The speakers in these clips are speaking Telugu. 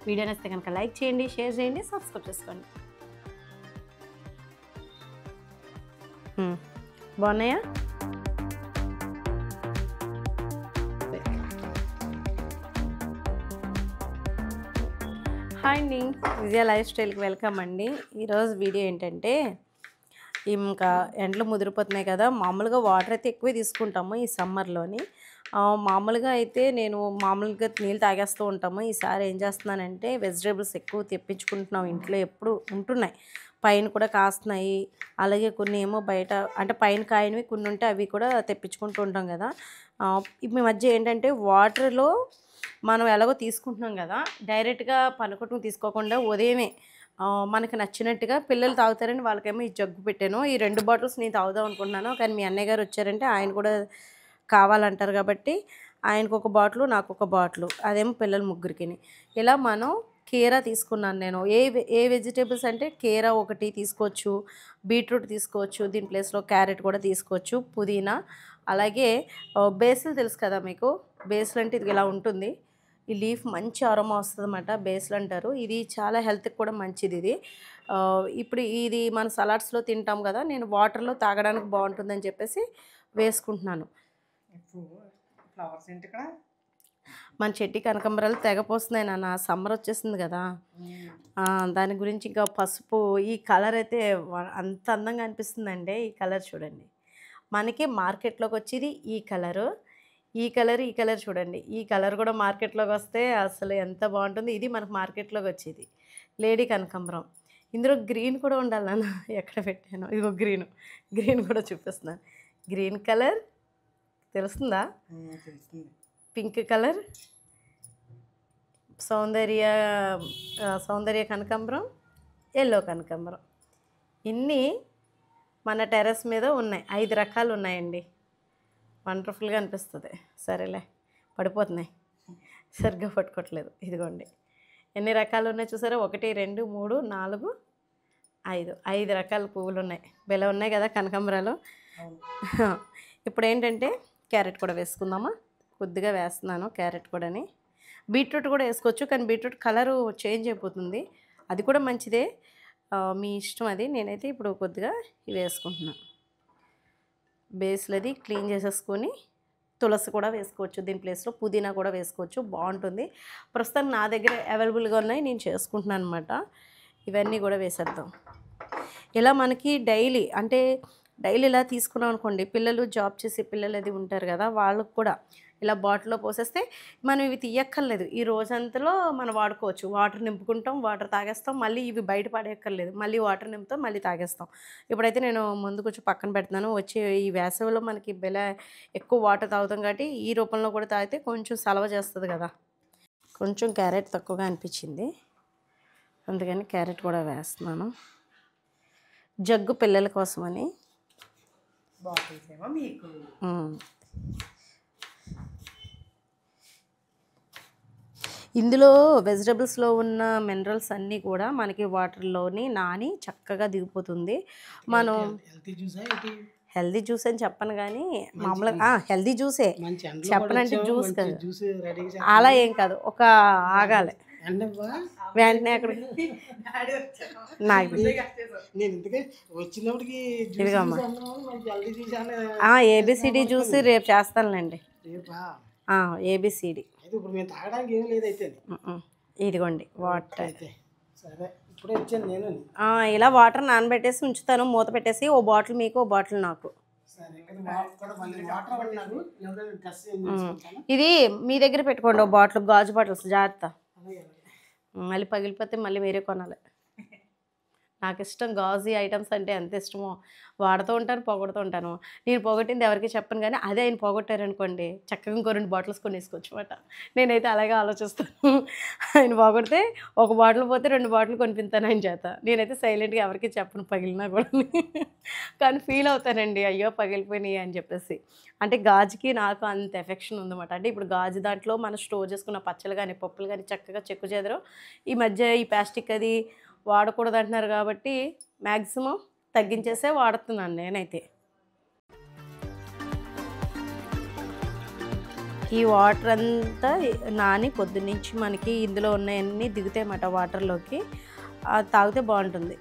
వీడియో నచ్చితే కనుక లైక్ చేయండి, షేర్ చేయండి, సబ్స్క్రైబ్ చేసుకోండి. బాగున్నాయా? హాయ్ అండి, విజయ లైఫ్ స్టైల్కి వెల్కమ్ అండి. ఈరోజు వీడియో ఏంటంటే, ఇంకా ఎండలు ముదిరిపోతున్నాయి కదా, మామూలుగా వాటర్ అయితే ఎక్కువే తీసుకుంటాము ఈ సమ్మర్లోని. మామూలుగా అయితే నేను మామూలుగా నీళ్ళు తాగేస్తూ ఉంటాము. ఈసారి ఏం చేస్తున్నానంటే వెజిటేబుల్స్ ఎక్కువ తెప్పించుకుంటున్నాం. ఇంట్లో ఎప్పుడు ఉంటున్నాయి, పైన కూడా కాస్తున్నాయి. అలాగే కొన్ని ఏమో బయట అంటే పైన కాయనివి కొన్ని ఉంటే అవి కూడా తెప్పించుకుంటూ ఉంటాం కదా. ఈ మధ్య ఏంటంటే వాటర్లో మనం ఎలాగో తీసుకుంటున్నాం కదా, డైరెక్ట్గా పనకొట్టుకు తీసుకోకుండా ఉదయమే మనకు నచ్చినట్టుగా పిల్లలు తాగుతారని వాళ్ళకేమో ఈ జగ్గు పెట్టాను. ఈ 2 బాటిల్స్ నేను తాగుదాం అనుకుంటున్నాను, కానీ మీ అన్నయ్య గారు వచ్చారంటే ఆయన కూడా కావాలంటారు కాబట్టి ఆయనకు ఒక బాటిల్, నాకు ఒక బాటిల్, అదేమో పిల్లలు ముగ్గురికి. ఇలా మనం కీరా తీసుకున్నాను నేను. ఏ వెజిటేబుల్స్ అంటే కీరా ఒకటి తీసుకోవచ్చు, బీట్రూట్ తీసుకోవచ్చు, దీని ప్లేస్లో క్యారెట్ కూడా తీసుకోవచ్చు, పుదీనా, అలాగే బేసిల్ తెలుసు కదా మీకు. బేసిల్ అంటే ఇది ఇలా ఉంటుంది, ఈ లీఫ్ మంచి అరోమా వస్తుంది అన్నమాట, బేసిల్ అంటారు. ఇది చాలా హెల్త్కి కూడా మంచిది. ఇది ఇప్పుడు ఇది మన సలాడ్స్లో తింటాం కదా, నేను వాటర్లో తాగడానికి బాగుంటుందని చెప్పేసి వేసుకుంటున్నాను. ఫ్లవర్స్ ఏంటి ఇక్కడ? మన చెట్టు కనకాంబరాలు తెగపోస్తున్నాయి నాన్న, సమ్మర్ వచ్చేసింది కదా. దాని గురించి ఇంకా పసుపు, ఈ కలర్ అయితే అంత అందంగా అనిపిస్తుందండి. ఈ కలర్ చూడండి, మనకి మార్కెట్లోకి వచ్చేది ఈ కలరు. ఈ కలర్ చూడండి, ఈ కలర్ కూడా మార్కెట్లోకి వస్తే అసలు ఎంత బాగుంటుంది. ఇది మనకు మార్కెట్లోకి వచ్చేది లేడీ కనకాంబరం. ఇందులో గ్రీన్ కూడా ఉండాలి నాన్న, ఎక్కడ పెట్టాను, ఇదిగో గ్రీన్ కూడా చూపిస్తున్నాను. గ్రీన్ కలర్ తెలుస్తుందా, పింక్ కలర్, సౌందర్య కనకాంబరం, ఎల్లో కనకాంబరం. ఇన్ని మన టెర్రస్ మీద ఉన్నాయి, 5 రకాలు ఉన్నాయండి. వండర్ఫుల్గా అనిపిస్తుంది. సరేలే, పడిపోతున్నాయి, సరిగ్గా పట్టుకోవట్లేదు. ఇదిగోండి ఎన్ని రకాలు ఉన్నాయి చూసారా, 1 2 3 4 5 రకాల పువ్వులు ఉన్నాయి. బెల ఉన్నాయి కదా కనకాంబరాలు. ఇప్పుడు ఏంటంటే క్యారెట్ కూడా వేసుకుందామా, కొద్దిగా వేస్తున్నాను క్యారెట్ కూడాని. బీట్రూట్ కూడా వేసుకోవచ్చు, కానీ బీట్రూట్ కలరు చేంజ్ అయిపోతుంది, అది కూడా మంచిదే, మీ ఇష్టం అది. నేనైతే ఇప్పుడు కొద్దిగా ఇవి వేసుకుంటున్నాను. బేస్లో అది క్లీన్ చేసేసుకొని తులసి కూడా వేసుకోవచ్చు, దీని ప్లేస్లో పుదీనా కూడా వేసుకోవచ్చు, బాగుంటుంది. ప్రస్తుతం నా దగ్గర అవైలబుల్గా ఉన్నాయి, నేను చేసుకుంటున్నాను అనమాట. ఇవన్నీ కూడా వేసేద్దాం. ఇలా మనకి డైలీ ఇలా తీసుకున్నాం అనుకోండి, పిల్లలు జాబ్ చేసే పిల్లలు అది ఉంటారు కదా, వాళ్ళకు కూడా ఇలా బాటిల్లో పోసేస్తే మనం ఇవి తీయక్కర్లేదు, ఈ రోజంతలో మనం వాడుకోవచ్చు. వాటర్ నింపుకుంటాం, వాటర్ తాగేస్తాం, మళ్ళీ ఇవి బయట పడేయక్కర్లేదు, మళ్ళీ వాటర్ నింపుతాం, మళ్ళీ తాగేస్తాం. ఇప్పుడైతే నేను ముందు కొంచెం పక్కన పెడుతున్నాను. వచ్చే ఈ వేసవిలో మనకి ఎక్కువ వాటర్ తాగుతాం కాబట్టి ఈ రూపంలో కూడా తాగితే కొంచెం సలవ చేస్తుంది కదా. కొంచెం క్యారెట్ తక్కువగా అనిపించింది, అందుకని క్యారెట్ కూడా వేస్తున్నాను. జగ్గు పిల్లల కోసమని. బాటిల్స్ ఏమో మీకు. ఇందులో వెజిటబుల్స్లో ఉన్న మినరల్స్ అన్నీ కూడా మనకి వాటర్లోని నాని చక్కగా దిగిపోతుంది. మనం హెల్దీ జ్యూస్ అని చెప్పను కానీ మామూలుగా హెల్దీ జ్యూసే చెప్పనంటే జ్యూస్ కాదు, అలా ఏం కాదు, ఒక ఆగాలి వెంటనే అక్కడ నాకు ఏబిసిడి జ్యూస్ రేపు చేస్తానులేండి. ఏబిసిడి ఇదిగోండి వాటర్. ఇలా వాటర్ నానబెట్టేసి ఉంచుతాను, మూత పెట్టేసి, ఓ బాటిల్ మీకు, ఓ బాటిల్ నాకు. ఇది మీ దగ్గర పెట్టుకోండి, ఓ బాటిల్, గాజు బాటిల్స్ జాగ్రత్త, మళ్ళీ పగిలిపోతే మళ్ళీ వేరే కొనాలి. నాకు ఇష్టం గాజు ఐటమ్స్ అంటే ఎంత ఇష్టమో, వాడుతూ ఉంటాను, పోగొడుతూ ఉంటాను. నేను పోగొట్టింది ఎవరికి చెప్పను, కానీ అదే ఆయన పోగొట్టారనుకోండి చక్కగా ఇంకో 2 బాటిల్స్ కొనేసుకోవచ్చు అనమాట. నేనైతే అలాగే ఆలోచిస్తాను. ఆయన పోగొడితే ఒక బాటిల్ పోతే 2 బాటిల్ కొనిపిస్తాను ఆయన చేత. నేనైతే సైలెంట్గా ఎవరికి చెప్పను పగిలినా కూడా, కానీ ఫీల్ అవుతానండి, అయ్యో పగిలిపోయినాయి అని చెప్పేసి. అంటే గాజుకి నాకు అంత ఎఫెక్షన్ ఉందన్నమాట. అంటే ఇప్పుడు గాజు దాంట్లో మనం స్టోర్ చేసుకున్న పచ్చలు కానీ పప్పులు కానీ చక్కగా చెక్కు చెదరు. ఈ మధ్య ఈ ప్లాస్టిక్ అది వాడకూడదు అంటున్నారు కాబట్టి మ్యాక్సిమం తగ్గించేసే వాడుతున్నాను నేనైతే. ఈ వాటర్ అంతా నాని పొద్దున్నుంచి మనకి ఇందులో ఉన్నాయన్నీ దిగుతాయన్నమాట వాటర్లోకి. అది తాగితే బాగుంటుంది.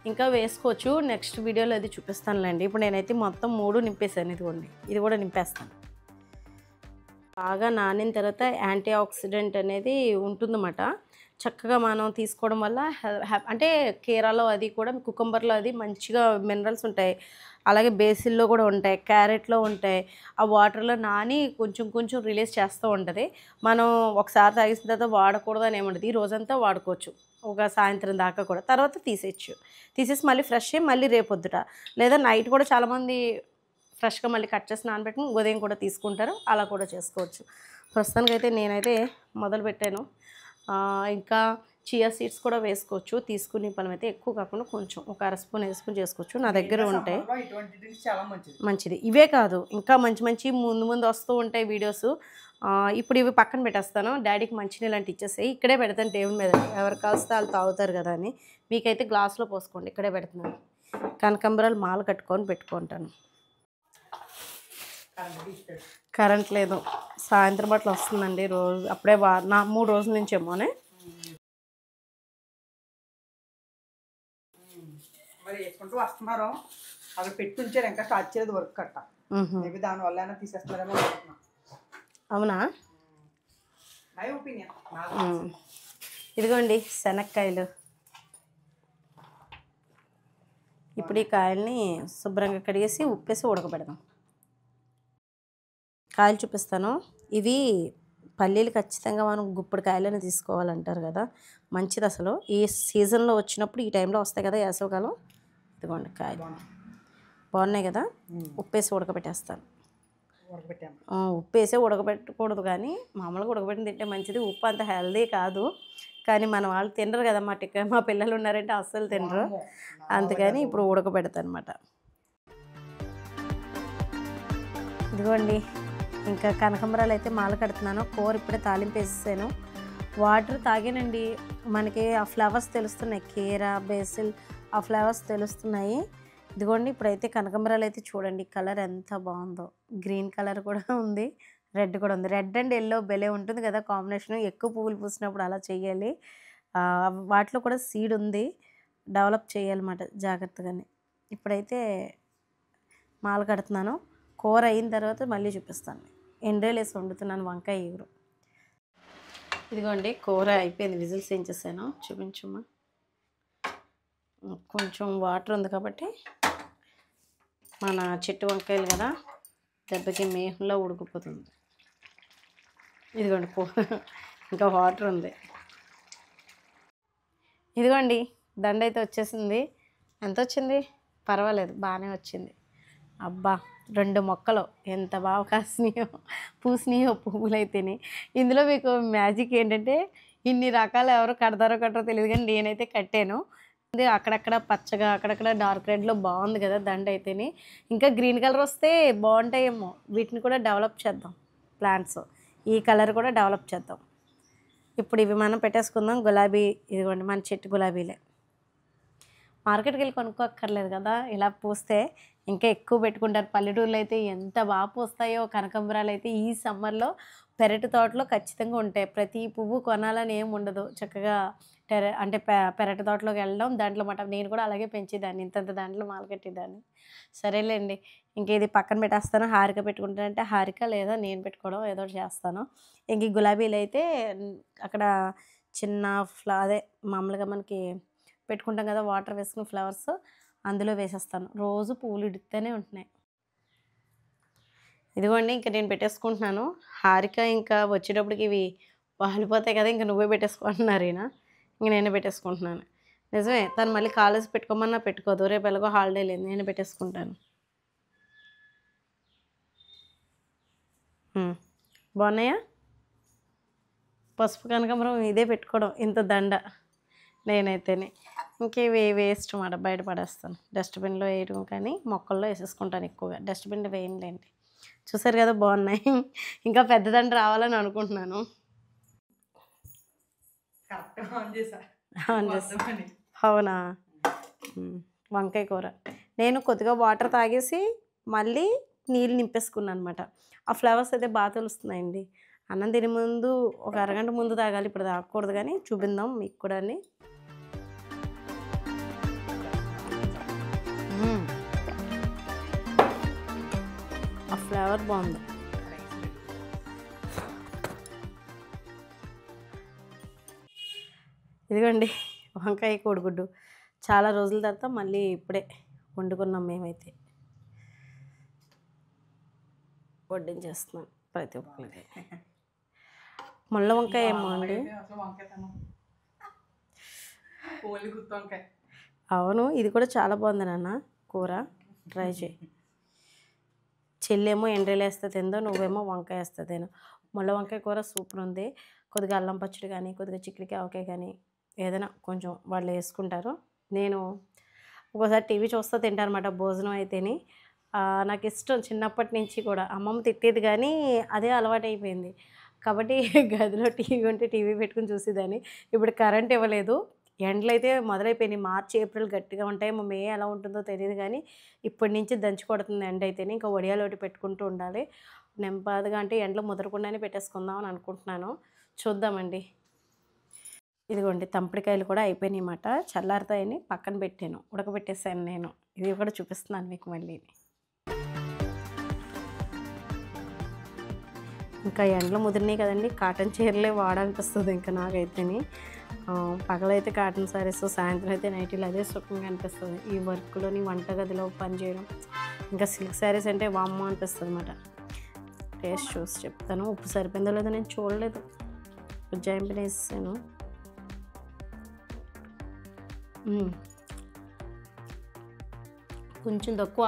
ఇంకా వేసుకోవచ్చు, నెక్స్ట్ వీడియోలో అది చూపిస్తానులేండి. ఇప్పుడు నేనైతే మొత్తం 3 నింపేసాను. ఇదిగోండి, ఇది కూడా నింపేస్తాను. బాగా నానిన తర్వాత యాంటీ ఆక్సిడెంట్ అనేది ఉంటుందన్నమాట. చక్కగా మనం తీసుకోవడం వల్ల అంటే కీరాలో అది కూడా, కుకుంబర్లో అది మంచిగా మినరల్స్ ఉంటాయి. అలాగే బేసిల్లో కూడా ఉంటాయి, క్యారెట్లో ఉంటాయి. ఆ వాటర్లో నాని కొంచెం కొంచెం రిలీజ్ చేస్తూ ఉంటుంది. మనం ఒకసారి తాగేసిన తర్వాత వాడకూడదు అని ఏముండదు. ఈ రోజంతా వాడుకోవచ్చు, ఒక సాయంత్రం దాకా కూడా. తర్వాత తీసేయచ్చు. తీసేసి మళ్ళీ ఫ్రెష్ అయ్యి మళ్ళీ రేపొద్దుట లేదా నైట్ కూడా చాలామంది ఫ్రెష్గా మళ్ళీ కట్ చేసి నానబెట్టుకుని ఉదయం కూడా తీసుకుంటారు. అలా కూడా చేసుకోవచ్చు. ప్రస్తుతానికైతే నేనైతే మొదలుపెట్టాను. ఇంకా చియా సీడ్స్ కూడా వేసుకోవచ్చు. తీసుకునే ఫలం అయితే ఎక్కువ కాకుండా కొంచెం ఒక అర స్పూన్ వేసుకుని చేసుకోవచ్చు. నా దగ్గర ఉంటాయి, ఇటువంటి డ్రింక్స్ చాలా మంచిది. ఇవే కాదు, ఇంకా మంచి మంచి ముందు ముందు వస్తూ ఉంటాయి వీడియోస్. ఇప్పుడు ఇవి పక్కన పెట్టేస్తాను. డాడీకి మంచినీళ్ళు అంటే ఇచ్చేసాయి. ఇక్కడే పెడతాను టేబుల్ మీద, ఎవరు కాల్స్తే వాళ్ళు తాగుతారు కదా అని. మీకైతే గ్లాస్లో పోసుకోండి. ఇక్కడే పెడుతున్నాను. కనకాంబరాలు మాల కట్టుకొని పెట్టుకుంటాను. కరెంట్ లేదు, సాయంత్రం అట్లా వస్తుందండి రోజు. అప్పుడే 3 రోజుల నుంచి ఏమోనే. మరి వేసుకుంటూ వస్తున్నారు. అవి పెట్టి ఉంచారు, ఇంకా స్టార్ట్ చేయలేదు వర్క్ కట్ట. మేబీ దానివల్ల అయినా తీసేస్తున్నారేమో అనుకుంటున్నా. అవునా? My opinion. ఇదిగోండి శనక్కాయలు. ఇప్పుడు ఈ కాయల్ని శుభ్రంగా కడిగేసి ఉప్పేసి ఉడకబెడదాం. కాయలు చూపిస్తాను. ఇవి పల్లీలు ఖచ్చితంగా మనం గుప్పుడు కాయలను తీసుకోవాలంటారు కదా, మంచిది అసలు. ఈ సీజన్లో వచ్చినప్పుడు ఈ టైంలో వస్తాయి కదా, వేసవకాలం. ఇదిగోండి కాయలు బాగున్నాయి కదా. ఉప్పేసి ఉడకబెట్టేస్తాను. ఉప్పేసి ఉడకబెట్టకూడదు కానీ మామూలుగా ఉడకబెట్టిన తింటే మంచిది. ఉప్పు అంత హెల్దీ కాదు, కానీ మన వాళ్ళు తినరు కదా. మా పిల్లలు ఉన్నారంటే అస్సలు తినరు. అందుకని ఇప్పుడు ఉడకబెడతాను అనమాట. ఇదిగోండి, ఇంకా కనకాంబరాలు అయితే మాల కడుతున్నాను. కూర ఇప్పుడే తాలింపు వేసేసాను. వాటర్ తాగానండి, మనకి ఆ ఫ్లవర్స్ తెలుస్తున్నాయి. కీరా, బేసిల్, ఆ ఫ్లవర్స్ తెలుస్తున్నాయి. ఇదిగోండి, ఇప్పుడైతే కనకాంబరాలు అయితే చూడండి కలర్ ఎంత బాగుందో. గ్రీన్ కలర్ కూడా ఉంది, రెడ్ కూడా ఉంది. రెడ్ అండ్ ఎల్లో భలే ఉంటుంది కదా కాంబినేషన్. ఎక్కువ పువ్వులు పూసినప్పుడు అలా చేయాలి. వాటిలో కూడా సీడ్ ఉంది, డెవలప్ చేయాలన్నమాట జాగ్రత్తగానే. ఇప్పుడైతే మాల కడుతున్నాను. కూర అయిన తర్వాత మళ్ళీ చూపిస్తాను. ఎండ్రేలు వేసి వండుతున్నాను, వంకాయ ఎగురు. ఇదిగోండి, కూర అయిపోయింది. విజిల్స్ ఏం చేశాను చూపించమ్మా. కొంచెం వాటర్ ఉంది కాబట్టి మన చెట్టు వంకాయలు కదా, దెబ్బకి మేహంలో ఉడికిపోతుంది. ఇదిగోండి కూర ఇంకా వాటర్ ఉంది. ఇదిగోండి దండ అయితే వచ్చేసింది. ఎంత వచ్చింది? పర్వాలేదు, బాగానే వచ్చింది. అబ్బా, 2 మొక్కలు ఎంత బాగా కాసినాయో, పూసినాయో పువ్వులైతేనే. ఇందులో మీకు మ్యాజిక్ ఏంటంటే, ఇన్ని రకాలు ఎవరు కడతారో కట్టరో తెలియదు కానీ నేనైతే కట్టాను. అక్కడక్కడ పచ్చగా, అక్కడక్కడ డార్క్ రెడ్లో బాగుంది కదా దండ అయితేనే. ఇంకా గ్రీన్ కలర్ వస్తే బాగుంటాయేమో. వీటిని కూడా డెవలప్ చేద్దాం, ప్లాంట్స్. ఈ కలర్ కూడా డెవలప్ చేద్దాం. ఇప్పుడు ఇవి మనం పెట్టేసుకుందాం. గులాబీ, ఇదిగోండి మన చెట్టు గులాబీలే. మార్కెట్కి వెళ్ళి కొనుక్కోక్కర్లేదు కదా, ఇలా పూస్తే ఇంకా ఎక్కువ పెట్టుకుంటారు. పల్లెటూరులో అయితే ఎంత బాగా పూస్తాయో కనకాంబరాలు అయితే. ఈ సమ్మర్లో పెరటి తోటలో ఖచ్చితంగా ఉంటాయి. ప్రతి పువ్వు కొనాలని ఏమి ఉండదు. చక్కగా పెరటి తోటలోకి వెళ్ళడం, దాంట్లో నేను కూడా అలాగే పెంచేదాన్ని. ఇంతంత దాంట్లో మాల కట్టేదాన్ని. సరేలేండి, ఇంక ఇది పక్కన పెట్టేస్తాను. హారిక పెట్టుకుంటానంటే హారిక, లేదా నేను పెట్టుకోవడం ఏదో చేస్తాను. ఇంక ఈ గులాబీలు అయితే అక్కడ చిన్న అదే మామూలుగా మనకి పెట్టుకుంటాం కదా వాటర్ వేసుకుని ఫ్లవర్స్, అందులో వేసేస్తాను. రోజు పువ్వులు ఇడుతూనే ఉంటున్నాయి. ఇదిగోండి, ఇంకా నేను పెట్టేసుకుంటున్నాను. హారిక ఇంకా వచ్చేటప్పటికి ఇవి వాలిపోతాయి కదా, ఇంకా నువ్వే పెట్టేసుకుంటున్నారు ఈయన. ఇంక నేనే పెట్టేసుకుంటున్నాను. నిజమే, తను మళ్ళీ కాలేజ్ పెట్టుకోమన్నా పెట్టుకోదు. రేపు ఎలాగో హాలిడే లేదు, నేను పెట్టేసుకుంటాను. బాగున్నాయా? పసుపు కనకాంబరం ఇదే పెట్టుకోవడం, ఇంత దండ నేనైతేనే. ఇంకేవి వేస్ట్ మాట, బయట పడేస్తాను. డస్ట్బిన్లో వేయడం కానీ మొక్కల్లో వేసేసుకుంటాను ఎక్కువగా. డస్ట్బిన్లో వేయంలేండి. చూసారు కదా బాగున్నాయి. ఇంకా పెద్దదండ రావాలని అనుకుంటున్నాను. అవునా? వంకాయ కూర నేను కొద్దిగా వాటర్ తాగేసి మళ్ళీ నీళ్ళు నింపేసుకున్నాను అనమాట. ఆ ఫ్లేవర్స్ అయితే బాగా తెలుస్తున్నాయండి. అన్నం తినే ముందు ఒక అరగంట ముందు తాగాలి, ఇప్పుడు తాగకూడదు కానీ చూపిందాం మీకు కూడా. ఆ ఫ్లేవర్ బాగుంది. ఇదిగోండి వంకాయ కోడిగుడ్డు. చాలా రోజుల తర్వాత మళ్ళీ ఇప్పుడే వండుకున్నాం మేమైతే. వడ్డించేస్తున్నాం ప్రతి ఒక్కరికి. ముళ్ళ వంకాయ ఏమో అండి. అవును, ఇది కూడా చాలా బాగుంది నాన్న కూర. ట్రై చేయి. చెల్లేమో ఎండ్రీలు వేస్తే తిందో, నువ్వేమో వంకాయ వేస్తే తిను. ముళ్ళ వంకాయ కూర సూపర్ ఉంది. కొద్దిగా అల్లం పచ్చడి కానీ, కొద్దిగా చిక్కుడుకాయ ఆవకాయ కానీ ఏదైనా కొంచెం వాళ్ళు వేసుకుంటారు. నేను ఒక్కోసారి టీవీ చూస్తూ తింటాను అనమాట భోజనం అయితేని. నాకు ఇష్టం చిన్నప్పటి నుంచి కూడా. అమ్మమ్మ తిట్టేది కానీ అదే అలవాటు అయిపోయింది. కాబట్టి గదిలో టీవీ ఉంటే టీవీ పెట్టుకుని చూసేదాన్ని. ఇప్పుడు కరెంట్ ఇవ్వలేదు, ఎండలు అయితే మొదలైపోయినాయి. మార్చి ఏప్రిల్ గట్టిగా ఉంటాయి, మే ఎలా ఉంటుందో తెలియదు కానీ ఇప్పటి నుంచి దంచి కొడుతుంది ఎండ అయితేనే. ఇంకా వడియాలు ఒకటి పెట్టుకుంటూ ఉండాలి నెంపాదిగా. అంటే ఎండలు ముదరకుండానే పెట్టేసుకుందాం అని అనుకుంటున్నాను. చూద్దామండి. ఇదిగోండి తంపడికాయలు కూడా అయిపోయినాయి అన్నమాట. చల్లారుతాయని పక్కన పెట్టాను, ఉడకబెట్టేసాను నేను. ఇది కూడా చూపిస్తున్నాను మీకు మళ్ళీ. ఇంకా ఎండలు ముదిరినాయి కదండి, కాటన్ చీరలే వాడాలనిపిస్తుంది ఇంకా నాకైతేని. పగలైతే కాటన్ శారీస్, సాయంత్రం అయితే నైటీలు, అదే సుఖంగా అనిపిస్తుంది. ఈ వర్క్లోని వంటగదిలో పనిచేయడం. ఇంకా సిల్క్ శారీస్ అంటే వామ్మ అనిపిస్తుంది అన్నమాట. టేస్ట్ చూసి చెప్తాను. ఉప్పు సరిపోయిందో లేదో నేను చూడలేదు, ఉజ్జాయింపుని వేసాను. కొంచెం తక్కువ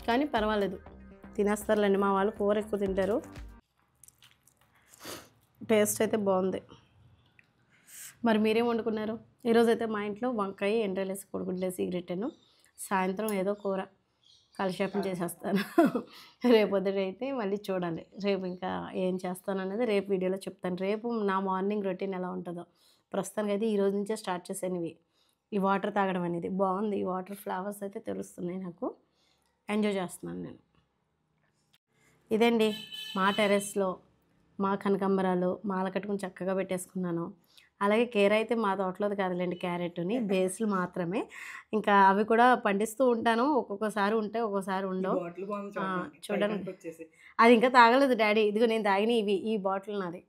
కానీ పర్వాలేదు, తినేస్తారులేండి. మా వాళ్ళు కూర ఎక్కువ తింటారు. టేస్ట్ అయితే బాగుంది. మరి మీరేం వండుకున్నారు? ఈరోజైతే మా ఇంట్లో వంకాయ, ఎండ్రలేసి, కోడిగుడ్లేసి ఎగరెట్టాను. సాయంత్రం ఏదో కూర కాలక్షేపం చేసేస్తాను. రేపొద్దుట అయితే మళ్ళీ చూడాలి. రేపు ఇంకా ఏం చేస్తాను అనేది రేపు వీడియోలో చెప్తాను. రేపు నా మార్నింగ్ రొటీన్ ఎలా ఉంటుందో. ప్రస్తుతానికి అయితే ఈరోజు నుంచే స్టార్ట్ చేశాను ఈ వాటర్ తాగడం అనేది. బాగుంది, ఈ వాటర్ ఫ్లేవర్స్ అయితే తెలుస్తున్నాయి నాకు. ఎంజాయ్ చేస్తున్నాను నేను. ఇదండి మా టెర్రస్లో మా కనకాంబరాలు మాల కట్టుకుని చక్కగా పెట్టేసుకున్నాను. అలాగే కేర అయితే మా తోటలోది కాదులేండి, క్యారెట్ని బేస్లు మాత్రమే. ఇంకా అవి కూడా పండిస్తూ ఉంటాను. ఒక్కొక్కసారి ఉంటాయి, ఒక్కొక్కసారి ఉండవు. చూడండి, అది ఇంకా తాగలేదు డాడీ. ఇదిగో నేను తాగిన ఈ బాటిల్ నాది.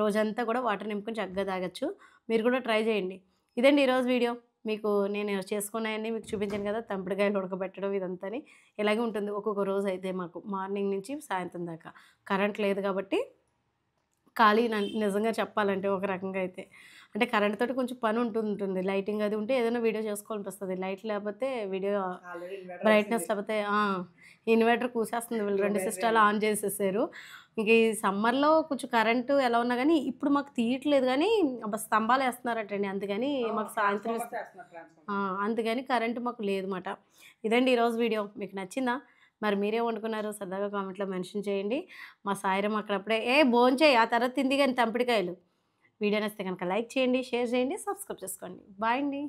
రోజంతా కూడా వాటర్ నింపుకొని చక్కగా తాగొచ్చు. మీరు కూడా ట్రై చేయండి. ఇదండి ఈరోజు వీడియో. మీకు నేను చేసుకున్నాయన్నీ మీకు చూపించాను కదా. తంపడికాయలు ఉడకబెట్టడం ఇదంతా ఇలాగే ఉంటుంది. ఒక్కొక్క రోజు అయితే మాకు మార్నింగ్ నుంచి సాయంత్రం దాకా కరెంట్ లేదు కాబట్టి ఖాళీ. నిజంగా చెప్పాలంటే ఒక రకంగా అయితే అంటే కరెంట్ తోటి కొంచెం పని ఉంటుంది. లైటింగ్ అది ఉంటే ఏదైనా వీడియో చేసుకోవాలనిపిస్తుంది. లైట్ లేకపోతే వీడియో బ్రైట్నెస్ లేకపోతే ఇన్వర్టర్ కూసేస్తుంది. వీళ్ళు 2 సిస్టాలు ఆన్ చేసేసారు. ఇంక ఈ సమ్మర్లో కొంచెం కరెంటు ఎలా ఉన్నా కానీ ఇప్పుడు మాకు తీయట్లేదు కానీ స్తంభాలు వేస్తున్నారటండి. అందుకని మాకు సాయంత్రం అందుకని కరెంటు మాకు లేదన్నమాట. ఇదండి ఈరోజు వీడియో. మీకు నచ్చిందా? మరి మీరే వండుకున్నారు సరదాగా కామెంట్లో మెన్షన్ చేయండి. మా సాయిరం అక్కడప్పుడే భోంచేయి, ఆ తర్వాత తింది కానీ తంపిడికాయలు. వీడియో నచ్చితే కనుక లైక్ చేయండి, షేర్ చేయండి, సబ్స్క్రైబ్ చేసుకోండి. బాయ్ అండి.